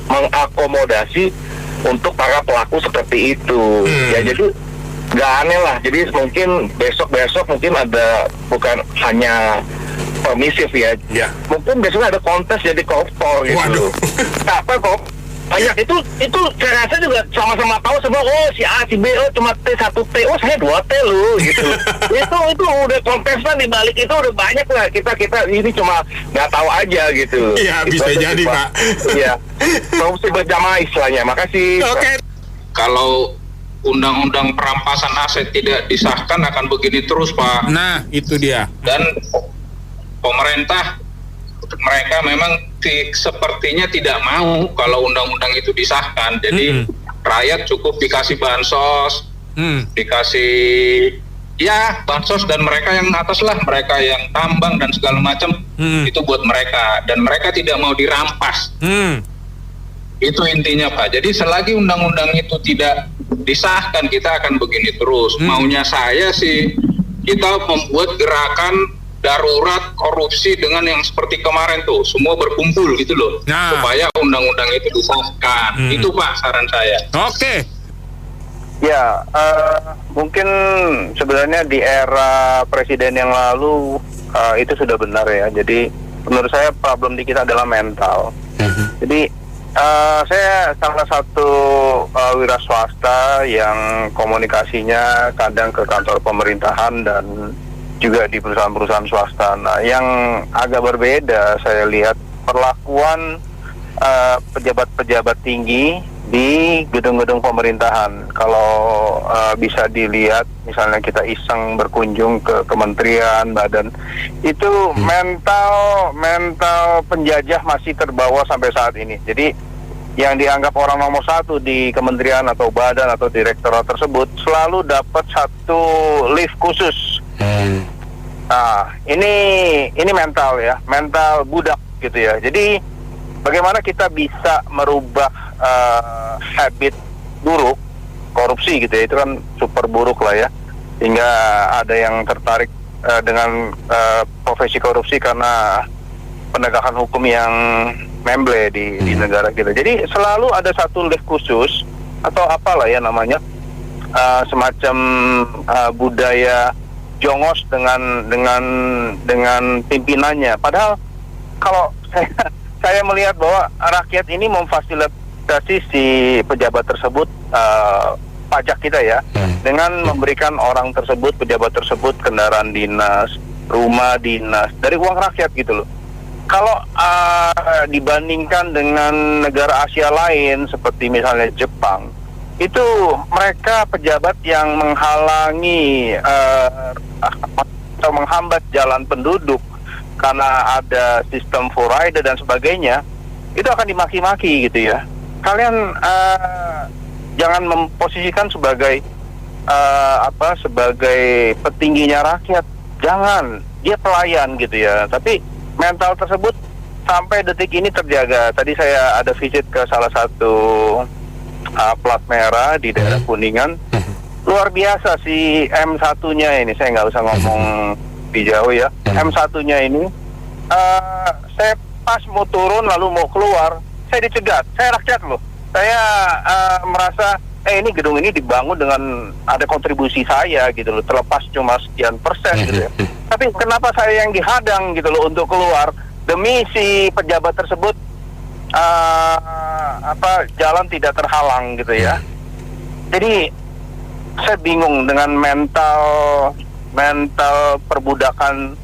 untuk para pelaku seperti itu. Ya jadi nggak aneh lah. Jadi mungkin besok mungkin ada, bukan hanya permisif ya. Mungkin besok ada kontes jadi koruptor gitu. Apa kok? Banyak itu saya rasa juga sama-sama tahu semua. Oh si A si B cuma T1 T, saya 2 T loh gitu. itu udah kontesnya di balik itu udah banyak lah. Kita ini cuma nggak tahu aja gitu. Iya bisa jadi Pak. Iya. Korupsi berjamaah istilahnya. Makasih. Kalau undang-undang perampasan aset tidak disahkan akan begini terus Pak. Nah itu dia. Dan pemerintah mereka memang sepertinya tidak mau kalau undang-undang itu disahkan. Jadi rakyat cukup dikasih bansos, dikasih bansos, dan mereka yang atas lah, mereka yang tambang dan segala macam itu buat mereka, dan mereka tidak mau dirampas. Itu intinya Pak. Jadi selagi undang-undang itu tidak disahkan kita akan begini terus. Maunya saya sih kita membuat gerakan darurat korupsi dengan yang seperti kemarin tuh, semua berkumpul gitu loh, supaya undang-undang itu disahkan. Itu Pak saran saya. Ya, mungkin sebenarnya di era presiden yang lalu itu sudah benar ya. Jadi menurut saya problem di kita adalah mental. Jadi saya salah satu wira swasta yang komunikasinya kadang ke kantor pemerintahan dan juga di perusahaan-perusahaan swasta. Nah, yang agak berbeda saya lihat perlakuan pejabat-pejabat tinggi di gedung-gedung pemerintahan. Kalau bisa dilihat, misalnya kita iseng berkunjung ke kementerian, badan, itu mental penjajah masih terbawa sampai saat ini. Jadi yang dianggap orang nomor 1 di kementerian atau badan atau direktorat tersebut selalu dapat 1 lift khusus. Nah, ini mental ya, mental budak gitu ya. Jadi bagaimana kita bisa merubah habit buruk korupsi gitu ya, itu kan super buruk lah ya, hingga ada yang tertarik dengan profesi korupsi karena penegakan hukum yang memble di negara kita. Jadi selalu ada satu lift khusus atau apalah ya namanya, semacam budaya jongos dengan pimpinannya. Padahal kalau saya melihat bahwa rakyat ini memfasilitasi si pejabat tersebut, pajak kita ya, dengan memberikan orang tersebut, pejabat tersebut, kendaraan dinas, rumah dinas dari uang rakyat gitu loh. Kalau dibandingkan dengan negara Asia lain seperti misalnya Jepang, itu mereka pejabat yang menghalangi atau menghambat jalan penduduk karena ada sistem foraide dan sebagainya, itu akan dimaki-maki gitu ya. Kalian jangan memposisikan sebagai sebagai petingginya rakyat, jangan, dia pelayan gitu ya. Tapi mental tersebut sampai detik ini terjaga. Tadi saya ada visit ke salah satu plat merah di daerah Kuningan. Luar biasa si M1-nya ini, saya nggak usah ngomong di jauh ya. M1-nya ini, saya pas mau turun lalu mau keluar, saya dicegat. Saya rakyat loh. Saya merasa ini gedung ini dibangun dengan ada kontribusi saya gitu loh, terlepas cuma sekian persen gitu ya. Tapi kenapa saya yang dihadang gitu loh untuk keluar demi si pejabat tersebut jalan tidak terhalang gitu ya. Jadi saya bingung dengan mental perbudakan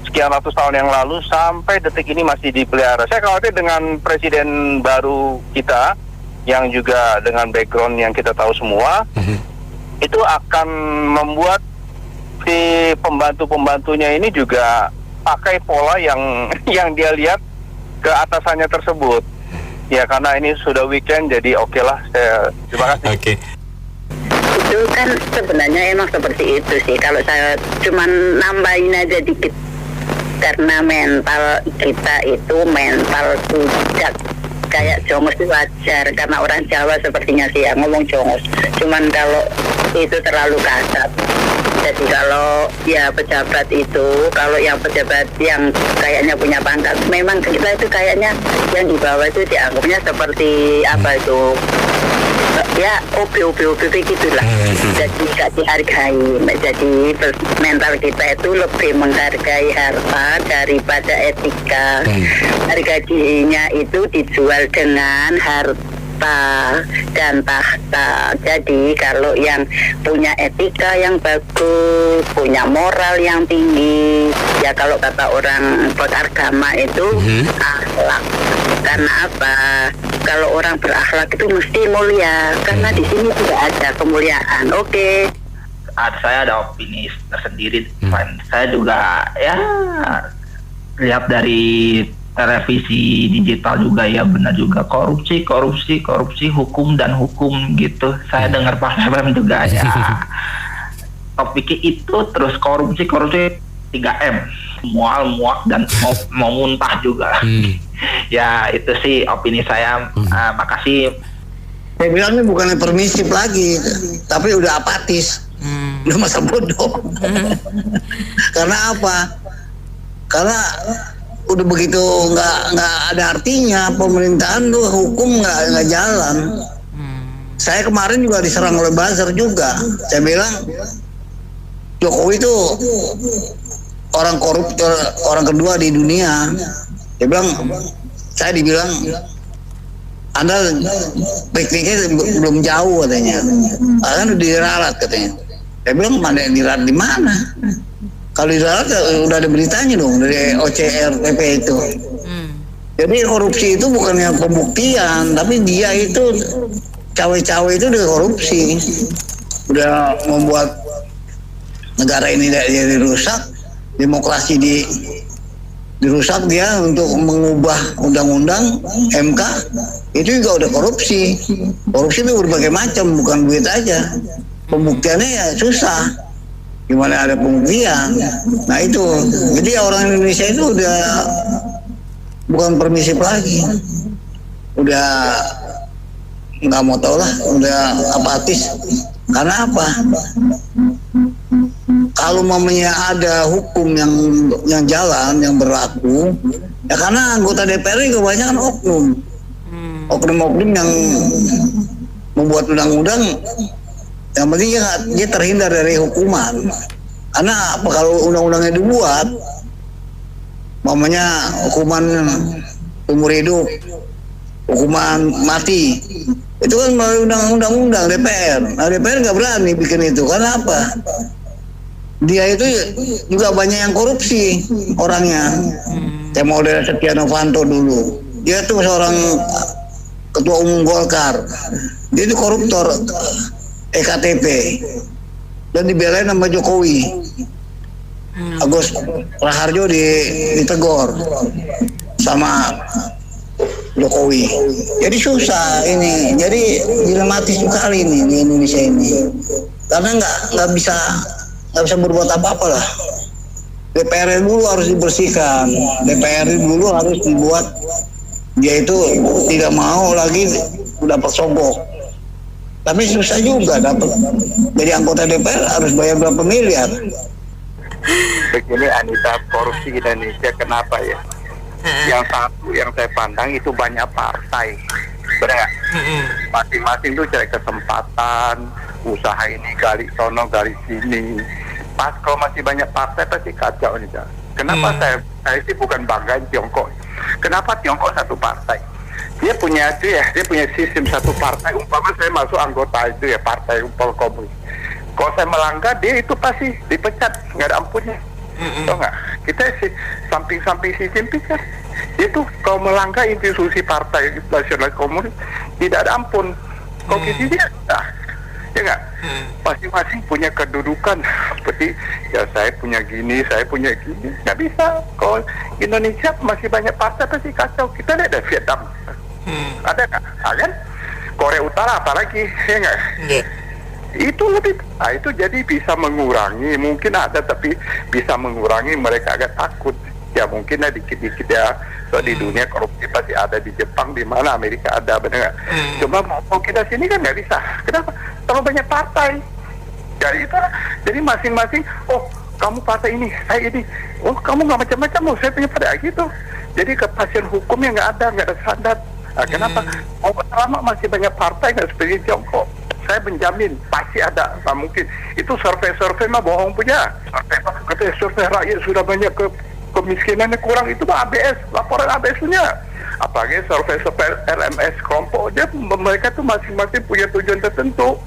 sekian ratus tahun yang lalu sampai detik ini masih dipelihara. Saya khawatir dengan presiden baru kita yang juga dengan background yang kita tahu semua, itu akan membuat si pembantu-pembantunya ini juga pakai pola yang dia lihat ke atasannya tersebut. Ya karena ini sudah weekend, jadi oke lah. Terima kasih. Oke. Itu kan sebenarnya emang seperti itu sih. Kalau saya cuman nambahin aja dikit, karena mental kita itu mental bujak. Kayak jongos itu wajar, karena orang Jawa sepertinya sih yang ngomong jongos. Cuman kalau itu terlalu kasar. Jadi kalau ya pejabat itu, kalau yang pejabat yang kayaknya punya pangkat, memang kita itu kayaknya yang di bawah itu dianggapnya seperti apa itu, ya OB gitulah. Jadi gak dihargai. Jadi mental kita itu lebih menghargai harta daripada etika. Harga dirinya itu dijual dengan harta dan tahta. Jadi kalau yang punya etika yang bagus, punya moral yang tinggi, ya kalau kata orang beragama itu akhlak. Karena apa? Kalau orang berakhlak itu mesti mulia, karena di sini tidak ada kemuliaan. Oke. Saya ada opini tersendiri. Saya juga ya lihat dari revisi digital juga ya, benar juga korupsi, hukum dan hukum gitu. Saya dengar Pak FM juga ya. Topiknya itu terus korupsi 3M, mual, muak dan mau muntah juga. Ya itu sih opini saya. Makasih. Saya bilang ini bukannya permisif lagi, tapi udah apatis, udah masa bodoh. Karena apa? Karena udah begitu nggak ada artinya pemerintahan tuh, hukum nggak jalan. Saya kemarin juga diserang oleh buzzer juga. Saya bilang Jokowi itu orang koruptor, orang kedua di dunia. Dia bilang, saya dibilang Anda pikirnya belum jauh katanya, kan udah diralat katanya. Saya bilang mana yang diralat di mana? Kalau diralat udah ada beritanya dong dari OCR PP itu. Jadi korupsi itu bukannya pembuktian, tapi dia itu cawe-cawe itu udah korupsi, udah membuat negara ini jadi rusak, demokrasi dirusak dia untuk mengubah undang-undang MK, itu juga udah korupsi. Korupsi itu berbagai macam, bukan duit aja. Pembuktiannya ya susah. Gimana ada pembuktian? Nah itu, jadi orang Indonesia itu udah bukan permisif lagi, udah nggak mau tahu lah, udah apatis. Karena apa? Kalau mamanya ada hukum yang jalan, yang berlaku, ya karena anggota DPR ini kebanyakan oknum yang membuat undang-undang, yang penting dia terhindar dari hukuman. Karena apa, kalau undang-undangnya dibuat, mamanya hukuman umur hidup, hukuman mati, itu kan melalui undang-undang DPR. Nah, DPR nggak berani bikin itu. Karena apa? Dia itu juga banyak yang korupsi orangnya. Kayak model Setia Novanto dulu. Dia tuh seorang ketua umum Golkar. Dia itu koruptor EKTP. Dan dibelain sama Jokowi. Agus Raharjo ditegur sama Jokowi. Jadi susah ini. Jadi dilematis sekali ini di Indonesia ini. Karena nggak bisa berbuat apa-apa lah. DPR dulu harus dibersihkan. DPR dulu harus dibuat, dia itu tidak mau lagi dapat sogok. Tapi susah juga dapat. Jadi anggota DPR harus bayar berapa miliar. Begini Anita, korupsi di Indonesia kenapa ya? Yang satu yang saya pandang itu banyak partai, benar nggak? Masing-masing tuh cari kesempatan, usaha ini gali sono gali sini. Pas kalau masih banyak partai pasti kacau nih. Kenapa saya sih bukan banggain Tiongkok? Kenapa Tiongkok satu partai? Dia punya sistem satu partai. Umpama saya masuk anggota itu ya partai komunis. Kalau saya melanggar, dia itu pasti dipecat, nggak ada ampunnya. Tahu nggak? Kita samping-samping Xi Jinping kan, itu kalau melanggar institusi partai nasional komunis tidak ada ampun. Kalau gitu dia, ya nggak? Masing-masing punya kedudukan seperti ya saya punya gini, nggak bisa. Kalau Indonesia masih banyak partai pasti kacau. Kita lihat ada Vietnam, ada nggak? Kan? Korea Utara apalagi, ya nggak? Itu lebih, itu jadi bisa mengurangi, mungkin ada tapi bisa mengurangi mereka agak takut. Ya mungkin dikit-dikit ya. So, di dunia korupsi pasti ada, di Jepang, di mana Amerika ada, benar nggak? Cuma mau kita sini kan nggak bisa. Kenapa? Terlalu banyak partai. Jadi masing-masing, oh kamu partai ini, saya ini, oh kamu nggak macam-macam, oh saya punya partai gitu. Jadi kepastian hukumnya nggak ada standar. Nah, kenapa? Oh selama masih banyak partai nggak seperti Tiongkok, saya menjamin pasti ada. Nah, mungkin itu survei mah bohong punya. Katanya survei rakyat sudah banyak kemiskinannya kurang, itu mah ABS, laporan ABS punya. Apalagi survei RMS kelompok, dia mereka tuh masing-masing punya tujuan tertentu.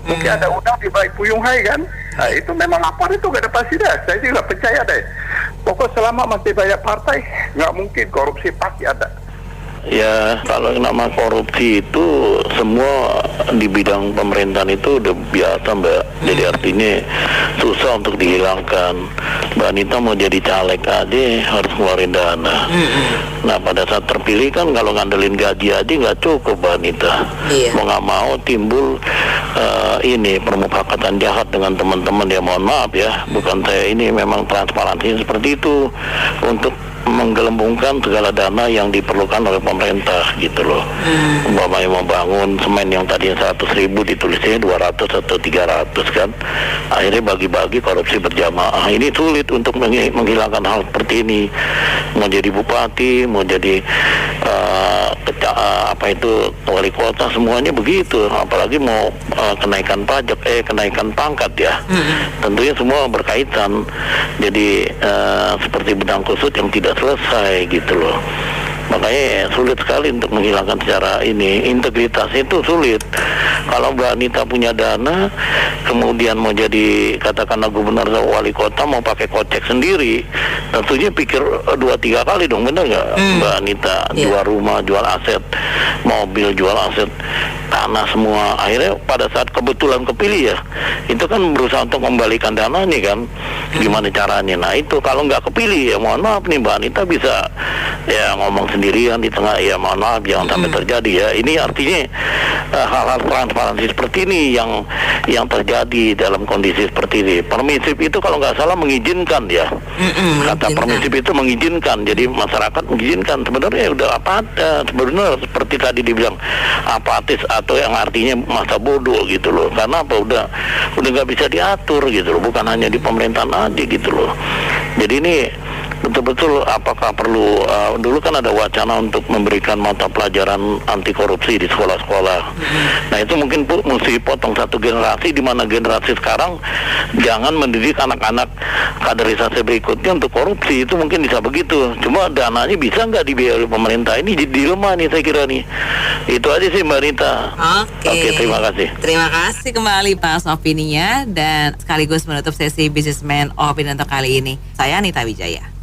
Mungkin ada udang di balik puyung hai kan. Nah itu memang lapor itu gak ada pasti dah. Saya sih gak percaya deh. Pokok selama masih banyak partai, nggak mungkin korupsi pasti ada. Ya, kalau yang nama korupsi itu semua di bidang pemerintahan itu udah biasa, Mbak. Jadi artinya susah untuk dihilangkan. Mbak Anita mau jadi caleg aja harus ngeluarin dana. Nah, pada saat terpilih kan kalau ngandelin gaji aja nggak cukup, Mbak Anita. Mau nggak mau timbul ini permufakatan jahat dengan teman-teman. Ya mohon maaf ya, bukan saya ini memang transparansi seperti itu untuk menggelembungkan segala dana yang diperlukan oleh pemerintah gitu loh. Umpamanya membangun semen yang tadinya 100.000 ditulisnya 200 atau 300 kan, akhirnya bagi-bagi korupsi berjamaah. Ini sulit untuk menghilangkan hal seperti ini. Mau jadi bupati, mau jadi wali kota, semuanya begitu. Apalagi mau kenaikan pajak, kenaikan pangkat ya. Tentunya semua berkaitan. Jadi seperti benang kusut yang tidak selesai gitu loh. Makanya sulit sekali untuk menghilangkan secara ini. Integritas itu sulit. Kalau Mbak Anita punya dana, kemudian mau jadi katakanlah gubernur atau wali kota, mau pakai kocek sendiri, tentunya pikir 2-3 kali dong, bener nggak Mbak Anita? Jual rumah, jual aset, mobil, jual aset. tanah semua. Akhirnya pada saat kebetulan kepilih ya, itu kan berusaha untuk membalikan dananya kan, gimana caranya. Nah itu kalau nggak kepilih ya mohon maaf nih Mbak Anita bisa ya ngomong sendirian di tengah, ya mohon maaf jangan sampai terjadi ya. Ini artinya hal-hal transparansi seperti ini yang terjadi dalam kondisi seperti ini. Permisif itu kalau nggak salah mengizinkan ya, kata permisif itu mengizinkan, jadi masyarakat mengizinkan. Sebenarnya udah sebenarnya seperti tadi dibilang apatis atau yang artinya masa bodoh gitu loh. Karena apa, udah nggak bisa diatur gitu loh, bukan hanya di pemerintahan aja gitu loh. Jadi ini betul-betul apakah perlu dulu kan ada wacana untuk memberikan mata pelajaran anti korupsi di sekolah-sekolah. Nah itu mungkin mesti potong satu generasi, di mana generasi sekarang jangan mendidik anak-anak kaderisasi berikutnya untuk korupsi. Itu mungkin bisa begitu. Cuma dananya bisa nggak dibiayai oleh pemerintah, ini dilema nih saya kira nih. Itu aja sih Mbak Rita. Oke, terima kasih. Terima kasih kembali Pak opininya, dan sekaligus menutup sesi Businessman Opinion untuk kali ini. Saya Anita Wijaya.